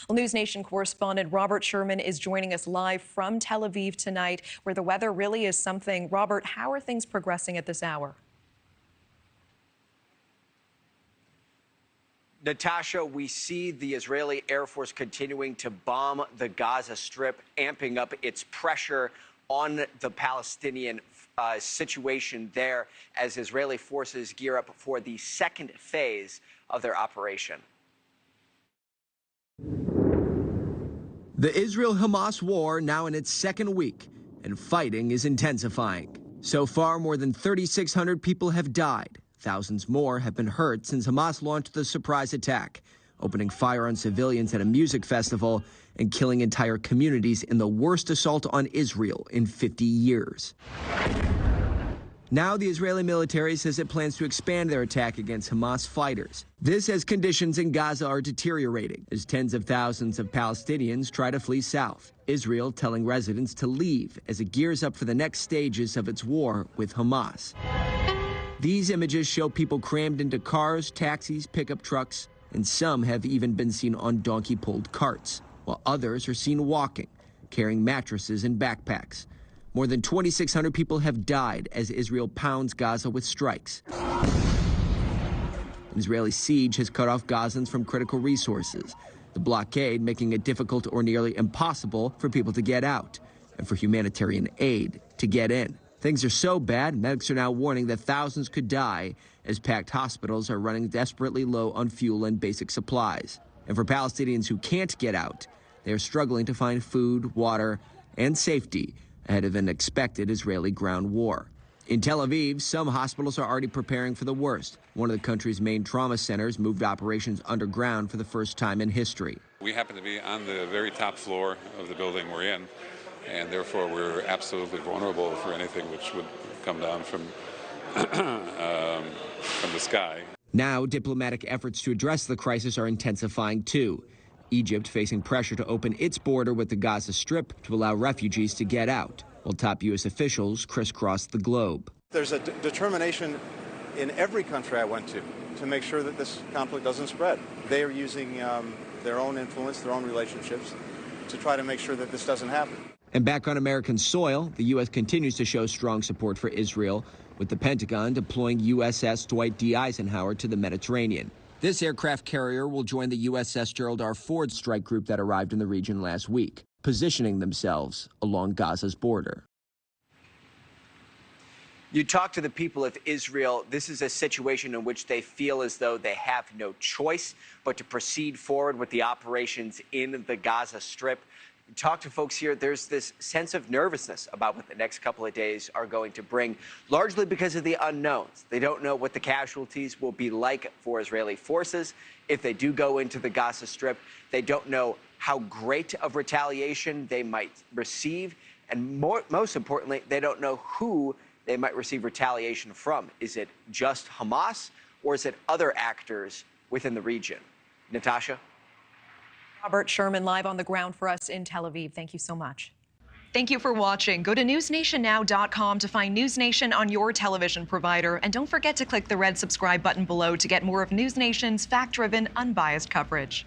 Well, NewsNation correspondent Robert Sherman is joining us live from Tel Aviv tonight, where the weather really is something. Robert, how are things progressing at this hour? Natasha, we see the Israeli Air Force continuing to bomb the Gaza Strip, amping up its pressure on the Palestinian situation there as Israeli forces gear up for the second phase of their operation. The Israel-Hamas war now in its second week, and fighting is intensifying. So far, more than 3,600 people have died. Thousands more have been hurt since Hamas launched the surprise attack, opening fire on civilians at a music festival and killing entire communities in the worst assault on Israel in 50 years. Now the Israeli military says it plans to expand their attack against Hamas fighters. This as conditions in Gaza are deteriorating as tens of thousands of Palestinians try to flee south. Israel telling residents to leave as it gears up for the next stages of its war with Hamas. These images show people crammed into cars, taxis, pickup trucks, and some have even been seen on donkey-pulled carts, while others are seen walking, carrying mattresses and backpacks. More than 2,600 people have died as Israel pounds Gaza with strikes. An Israeli siege has cut off Gazans from critical resources, the blockade making it difficult or nearly impossible for people to get out and for humanitarian aid to get in. Things are so bad, medics are now warning that thousands could die as packed hospitals are running desperately low on fuel and basic supplies. And for Palestinians who can't get out, they are struggling to find food, water, and safety ahead of an expected Israeli ground war. In Tel Aviv, some hospitals are already preparing for the worst. One of the country's main trauma centers moved operations underground for the first time in history. We happen to be on the very top floor of the building we're in, and therefore we're absolutely vulnerable for anything which would come down from the sky. Now, diplomatic efforts to address the crisis are intensifying too. Egypt facing pressure to open its border with the Gaza Strip to allow refugees to get out, while top U.S. officials crisscross the globe. There's a determination in every country I went to make sure that this conflict doesn't spread. They are using their own influence, their own relationships, to try to make sure that this doesn't happen. And back on American soil, the U.S. continues to show strong support for Israel, with the Pentagon deploying USS Dwight D. Eisenhower to the Mediterranean. This aircraft carrier will join the USS Gerald R. Ford strike group that arrived in the region last week, positioning themselves along Gaza's border. You talk to the people of Israel. This is a situation in which they feel as though they have no choice but to proceed forward with the operations in the Gaza Strip. You talk to folks here, there's this sense of nervousness about what the next couple of days are going to bring, largely because of the unknowns. They don't know what the casualties will be like for Israeli forces if they do go into the Gaza Strip. They don't know how great of retaliation they might receive. And most importantly, they don't know who they might receive retaliation from. Is it just Hamas, or is it other actors within the region? Natasha? Robert Sherman live on the ground for us in Tel Aviv. Thank you so much. Thank you for watching. Go to newsnationnow.com to find NewsNation on your television provider. And don't forget to click the red subscribe button below to get more of NewsNation's fact-driven, unbiased coverage.